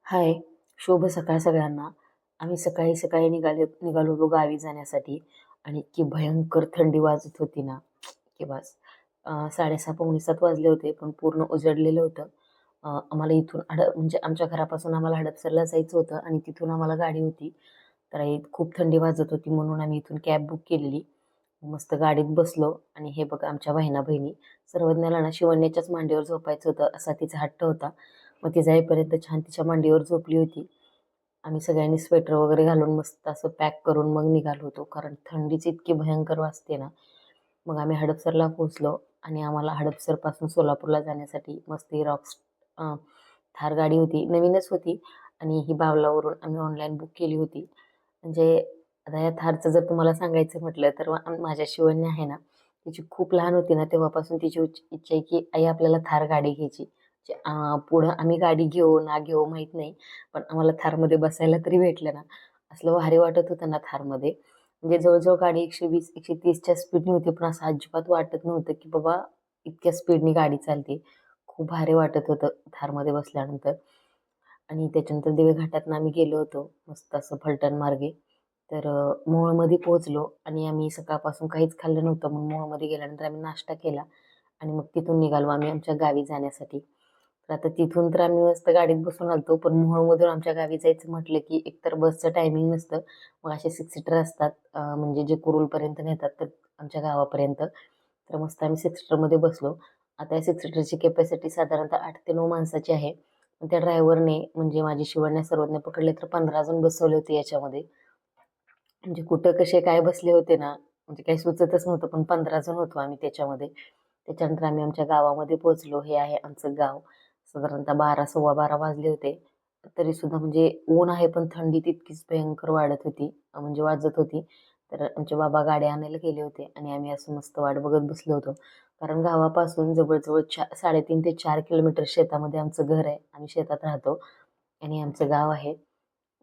हाय, शुभ सकाळ सगळ्यांना. आम्ही सकाळी सकाळी निघालो होतो गावी जाण्यासाठी आणि इतकी भयंकर थंडी वाजत होती ना, की बस. 6:30 पावणे 7 वाजले होते, पण पूर्ण उजडलेलं होतं. आम्हाला इथून म्हणजे आमच्या घरापासून आम्हाला हडपसरला जायचं होतं आणि तिथून आम्हाला गाडी होती. तर खूप थंडी वाजत होती म्हणून आम्ही इथून कॅब बुक केलेली. मस्त गाडीत बसलो आणि हे बघा आमच्या बहिणी सर्वज्ञाला ना शिवण्याच्याच मांडीवर झोपायचं होतं असा तिचा हट्ट होता. मग ती जाईपर्यंत छान तिच्या मांडीवर झोपली होती. आम्ही सगळ्यांनी स्वेटर वगैरे घालून मस्त असं पॅक करून मग निघालो होतो, कारण थंडीच इतकी भयंकर वाजते ना. मग आम्ही हडपसरला पोहोचलो आणि आम्हाला हडपसरपासून सोलापूरला जाण्यासाठी मस्त ही थार गाडी होती, नवीनच होती आणि ही बावलावरून आम्ही ऑनलाईन बुक केली होती. म्हणजे आता या थारचं जर तुम्हाला सांगायचं म्हटलं तर माझ्या शिवण्या आहे ना, तिची खूप लहान होती ना तेव्हापासून तिची इच्छा आहे की आई आपल्याला थार गाडी घ्यायची. पुढं आम्ही गाडी घेऊ ना घेऊ माहीत नाही, पण आम्हाला थारमध्ये बसायला तरी भेटलं ना, असलं भारी वाटत होतं ना थारमध्ये. म्हणजे जवळ गाडी 120 130च्या स्पीडनी होती, पण असं अजिबात वाटत नव्हतं की बाबा इतक्या स्पीडनी गाडी चालते. खूप भारी वाटत होतं थारमध्ये बसल्यानंतर. आणि त्याच्यानंतर दिवेघाटातनं आम्ही गेलो होतो मस्त असं फलटण मार्गे. तर मोहोळमध्ये पोहोचलो आणि आम्ही सकाळपासून काहीच खाल्लं नव्हतं, मग मोहोळमध्ये गेल्यानंतर आम्ही नाश्ता केला आणि मग तिथून निघालो आम्ही आमच्या गावी जाण्यासाठी. तर आता तिथून तर आम्ही मस्त गाडीत बसून आलतो, पण मोहोळमधून आमच्या गावी जायचं म्हटलं की एकतर बसचं टायमिंग नसतं, मग असे 6 सीटर असतात, म्हणजे जे कुरुलपर्यंत नेतात तर आमच्या गावापर्यंत. तर मस्त आम्ही 6 सीटरमध्ये बसलो. आता या 6 सीटरची कॅपॅसिटी साधारणतः 8 ते 9 माणसाची आहे. पण त्या ड्रायव्हरने म्हणजे माझी शिवण्या सर्वज्ञ पकडले तर 15 जण बसवले होते याच्यामध्ये. म्हणजे कुठं कसे काय बसले होते ना, म्हणजे काही सुचतच नव्हतं, पण 15 जण होतो आम्ही त्याच्यामध्ये. त्याच्यानंतर आम्ही आमच्या गावामध्ये पोहोचलो. हे आहे आमचं गाव. साधारणतः 12 सव्वा 12 वाजले होते. तरी सुद्धा म्हणजे ऊन आहे, पण थंडी तितकीच भयंकर वाढत होती, म्हणजे वाजत होती. तर आमचे बाबा गाडी आणायला गेले होते आणि आम्ही असं मस्त वाट बघत बसलो होतो. कारण गावापासून जवळ-जवळ 3.5 ते 4 किलोमीटर शेतामध्ये आमचं घर आहे. आम्ही शेतात राहतो आणि आमचं गाव आहे.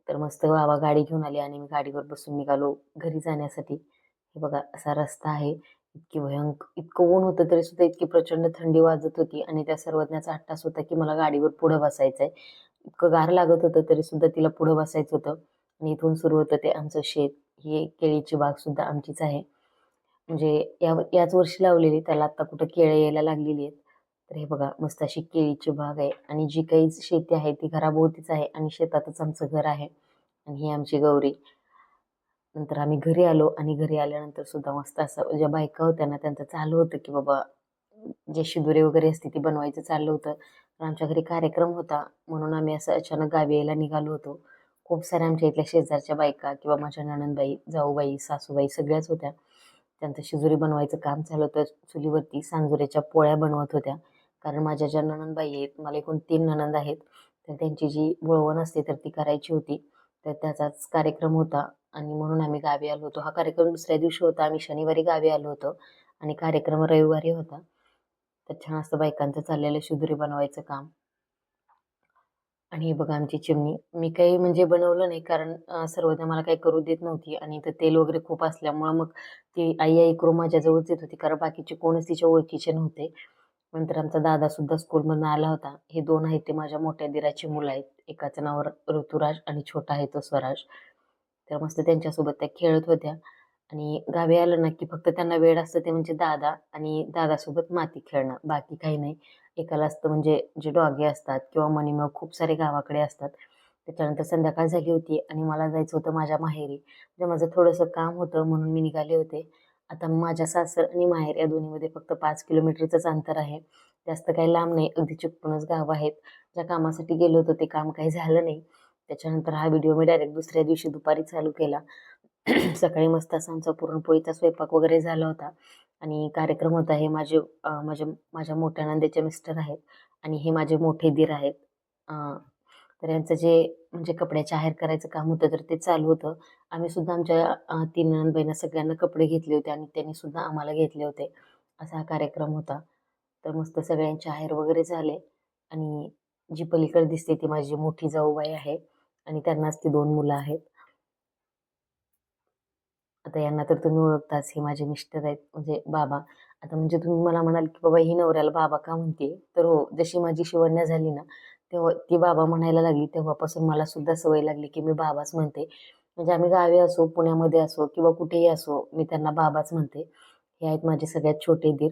तर मस्त बाबा गाडी घेऊन आले आणि मी गाडीवर बसून निघालो घरी जाण्यासाठी. हे बघा असा रस्ता आहे. इतकं ऊन होतं तरी सुद्धा इतकी प्रचंड थंडी वाजत होती आणि त्या सर्वज्ञाचा हट्ट होता की मला गाडीवर पुढं बसायचंय. इतकं गार लागत होतं तरी सुद्धा तिला पुढं बसायचं होतं आणि इथून सुरू होतं ते आमचं शेत. ही केळीची बाग सुद्धा आमचीच आहे. म्हणजे याच वर्षी लावलेली, त्याला आता कुठं केळं यायला लागलेली आहेत. तर हे बघा मस्त अशी केळीची बाग आहे आणि जी काही शेती आहे ती घराभोवतीच आहे आणि शेतातच आमचं घर आहे आणि ही आमची गौरी. नंतर आम्ही घरी आलो आणि घरी आल्यानंतर सुद्धा मस्त असं ज्या बायका होत्या ना त्यांचं चालू होतं की बाबा जे शिदोरी वगैरे असते ती बनवायचं चाललं होतं. तर आमच्या घरी कार्यक्रम होता म्हणून आम्ही असं अचानक गावी यायला निघालो होतो. खूप साऱ्या आमच्या इथल्या शेजारच्या बायका किंवा माझ्या नणंदबाई, जाऊबाई, सासूबाई सगळ्याच होत्या. त्यांचं शिजोरी बनवायचं काम चालू होतं. चुलीवरती सांजोऱ्याच्या पोळ्या बनवत होत्या. कारण माझ्या ज्या नणंदबाई आहेत, मला एकूण 3 नणंद आहेत. तर त्यांची जी वळवण असते तर ती करायची होती. तर त्याचाच कार्यक्रम होता आणि म्हणून आम्ही गावी आलो होतो. हा कार्यक्रम दुसऱ्या दिवशी होता. आम्ही शनिवारी गावी आलो होतो आणि कार्यक्रम रविवारी होता. तर छान असं बायकांचं चाललेलं शिदोरी बनवायचं काम. आणि हे बघा आमची चिमणी. मी काही म्हणजे बनवलं नाही कारण सर्वज्ञ मला काही करू देत नव्हती आणि इथं तेल वगैरे खूप असल्यामुळं मग ती आई करून माझ्याजवळच येत होती, कारण बाकीचे कोणच तिच्या ओळखीचे नव्हते. नंतर आमचा दादासुद्धा स्कूलमधनं आला होता. हे 2 आहेत ते माझ्या मोठ्या दीराची मुलं आहेत. एकाचं नाव ऋतुराज आणि छोटा आहे तो स्वराज. तर मस्त त्यांच्यासोबत त्या खेळत होत्या आणि गावी आलं ना, की फक्त त्यांना वेड असतं ते म्हणजे दादा आणि दादासोबत माती खेळणं, बाकी काही नाही. एकाला असतं म्हणजे जे डॉगी असतात किंवा मनीमग खूप सारे गावाकडे असतात. त्याच्यानंतर संध्याकाळ झाली होती आणि मला जायचं होतं माझ्या माहेरी. म्हणजे माझं थोडंसं काम होतं म्हणून मी निघाले होते. आता माझ्या सासर आणि माहेर या दोन्हीमध्ये फक्त 5 किलोमीटरचंच अंतर आहे. जास्त काही लांब नाही, अगदी चिटकूनच गावं आहेत. ज्या कामासाठी गेलो होतो ते काम काही झालं नाही. त्याच्यानंतर हा व्हिडिओ मी डायरेक्ट दुसऱ्या दिवशी दुपारी चालू केला. सकाळी मस्त असा आमचा पुरणपोळीचा स्वयंपाक वगैरे झाला होता आणि कार्यक्रम होता. हे माझ्या मोठ्या नंदेचे मिस्टर आहेत आणि हे माझे मोठे दीर आहेत. अ, तर यांचं जे म्हणजे कपड्याची आहेर करायचं काम होतं तर ते चालू होतं. आम्ही सुद्धा आमच्या 3 नणंदबाईंना सगळ्यांना कपडे घेतले होते आणि त्यांनी सुद्धा आम्हाला घेतले होते. असा हा कार्यक्रम होता. तर मस्त सगळ्यांचे आहेर वगैरे झाले आणि जी पलीकडे दिसते ती माझी मोठी जाऊबाई आहे आणि त्यांनाच ती 2 मुलं आहेत. आता यांना तर तुम्ही ओळखताच, हे माझे मिस्टर आहेत म्हणजे बाबा. आता म्हणजे तुम्ही मला म्हणाल, की "बाबा ही नवऱ्याला बाबा का म्हणते?" तर हो, जशी माझी शिवण्या झाली ना, तेव्हा ती बाबा म्हणायला लागली तेव्हापासून मला सुद्धा सवय लागली की मी बाबाच म्हणते. म्हणजे आम्ही गावी असो, पुण्यामध्ये असो किंवा कुठेही असो, मी त्यांना बाबाच म्हणते. हे आहेत माझे सगळ्यात छोटे दीर.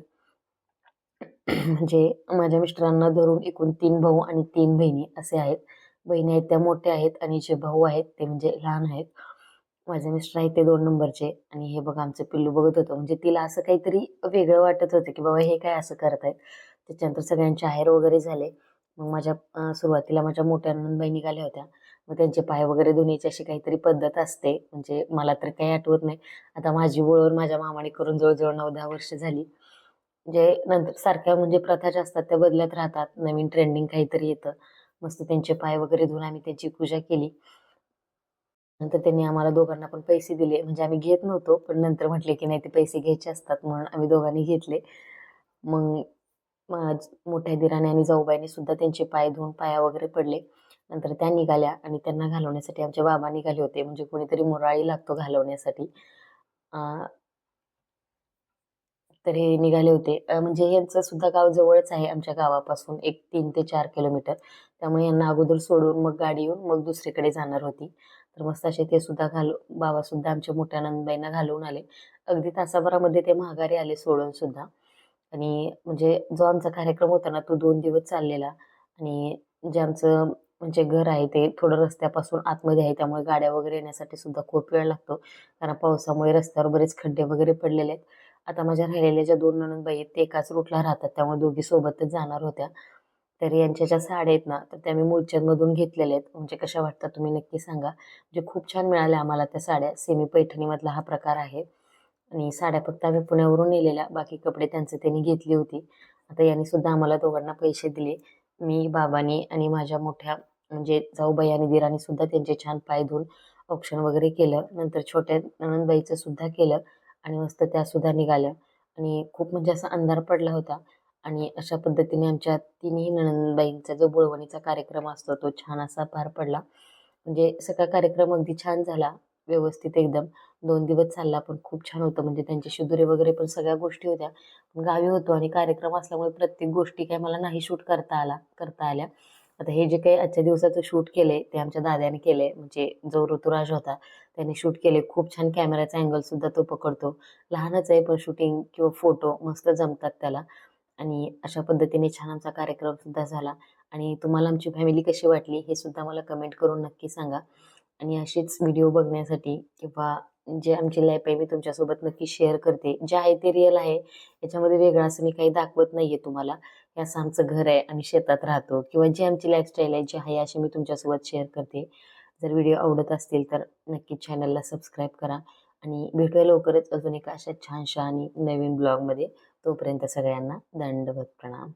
म्हणजे माझ्या मिस्टरांना धरून एकूण 3 भाऊ आणि 3 बहिणी असे आहेत. बहिणी आहेत त्या मोठ्या आहेत आणि जे भाऊ आहेत ते म्हणजे लहान आहेत. माझे मिस्टर आहेत ते 2 नंबरचे आणि हे बघा आमचं पिल्लू बघत होतं. म्हणजे तिला असं काहीतरी वेगळं वाटत होतं, की बाबा हे काय असं करतायत. त्याच्यानंतर सगळ्यांचे आहेर वगैरे झाले. मग सुरुवातीला माझ्या मोठ्या नणंदबाई निघाल्या होत्या. मग त्यांचे पाय वगैरे धुण्याची अशी काहीतरी पद्धत असते. म्हणजे मला तर काही आठवत नाही. आता माझी ओळख माझ्या मामाने करून जवळ-जवळ 9-10 वर्ष झाली. म्हणजे नंतर सारख्या म्हणजे प्रथा ज्या असतात त्या बदलत राहतात. नवीन ट्रेंडिंग काहीतरी येतं. मस्त त्यांचे पाय वगैरे धुवून आम्ही त्यांची पूजा केली. नंतर त्यांनी आम्हाला दोघांना पण पैसे दिले. म्हणजे आम्ही घेत नव्हतो, पण नंतर म्हटले, की नाही ते पैसे घ्यायचे असतात म्हणून आम्ही दोघांनी घेतले. मग मोठ्या दिराने आणि जाऊबाईने सुद्धा त्यांचे पाय धुवून पाया वगैरे पडले. नंतर त्या निघाल्या आणि त्यांना घालवण्यासाठी आमचे बाबा निघाले होते. म्हणजे कोणीतरी मुराळी लागतो घालवण्यासाठी. अ, तर हे निघाले होते. म्हणजे यांचं सुद्धा गाव जवळच आहे आमच्या गावापासून एक 3 ते 4 किलोमीटर. त्यामुळे यांना अगोदर सोडून मग गाडी येऊन मग दुसरीकडे जाणार होती. तर मस्त असे ते सुद्धा बाबा सुद्धा आमच्या मोठ्या नणंदबाईंना घालवून आले. अगदी तासाभरामध्ये ते माघारी आले सोडून सुद्धा. आणि म्हणजे जो आमचा कार्यक्रम होता ना, तो 2 दिवस चाललेला आणि जे आमचं म्हणजे घर आहे ते थोडं रस्त्यापासून आतमध्ये आहे. त्यामुळे गाड्या वगैरे येण्यासाठी सुद्धा खूप वेळ लागतो. कारण पावसामुळे रस्त्यावर बरेच खड्डे वगैरे पडलेले आहेत. आता माझ्या राहिलेल्या ज्या 2 नणंदबाई आहेत, ते एकाच रूटला राहतात. त्यामुळे दोघी सोबतच जाणार होत्या. तर यांच्या ज्या साड्या आहेत ना, तर त्या मी मूलचंदमधून घेतलेल्या आहेत. म्हणजे कशा वाटतात तुम्ही नक्की सांगा. म्हणजे खूप छान मिळाल्या आम्हाला त्या साड्या. सेमी पैठणीमधला हा प्रकार आहे. आणि साड्या फक्त आम्ही पुण्यावरून नेलेल्या. बाकी कपडे त्यांचे त्यांनी घेतली होती. आता यांनी सुद्धा आम्हाला दोघांना पैसे दिले. मी, बाबांनी आणि माझ्या मोठ्या म्हणजे जाऊबाई आणि दिरांनी सुद्धा त्यांचे छान पाय धुवून औक्षण वगैरे केलं. नंतर छोट्या नणंदबाईचं सुद्धा केलं आणि मस्त त्या सुद्धा निघाल्या आणि खूप म्हणजे असा अंधार पडला होता आणि अशा पद्धतीने आमच्या तिन्ही नणंदबाईंचा जो बोळवणीचा कार्यक्रम असतो तो छान असा पार पडला. म्हणजे सगळा कार्यक्रम अगदी छान झाला. व्यवस्थित एकदम 2 दिवस चालला पण खूप छान होतं. म्हणजे त्यांचे शिदुरे वगैरे पण सगळ्या गोष्टी होत्या. गावी होतो आणि कार्यक्रम असल्यामुळे प्रत्येक गोष्टी काही मला नाही शूट करता आल्या. आता हे जे काही आजच्या दिवसाचं शूट केलंय ते आमच्या दादाने केलंय. म्हणजे जो ऋतुराज होता त्याने शूट केले. खूप छान कॅमेराचा अँगल सुद्धा तो पकडतो. लहानच आहे पण शूटिंग किंवा फोटो मस्त जमतात त्याला. आणि अशा पद्धतीने छान आमचा कार्यक्रम सुद्धा झाला. आणि तुम्हाला आमची फॅमिली कशी वाटली हे सुद्धा मला कमेंट करून नक्की सांगा. आणि असेच व्हिडिओ बघण्यासाठी किंवा जे आमची लाईफ आहे मी तुमच्यासोबत नक्की शेअर करते. जे आहे ते रिअल आहे. याच्यामध्ये वेगळं असं मी काही दाखवत नाहीये तुम्हाला. हे असं आमचं घर आहे, आम्ही शेतात राहतो किंवा जी आमची लाईफस्टाईल आहे, जी आहे अशी मी तुमच्यासोबत शेअर करते. जर व्हिडिओ आवडत असतील तर नक्कीच चॅनलला सबस्क्राईब करा आणि भेटूया लवकरच अजून एका अशा छानशा आणि नवीन ब्लॉगमध्ये. तोपर्यंत सगळ्यांना दंडवत प्रणाम.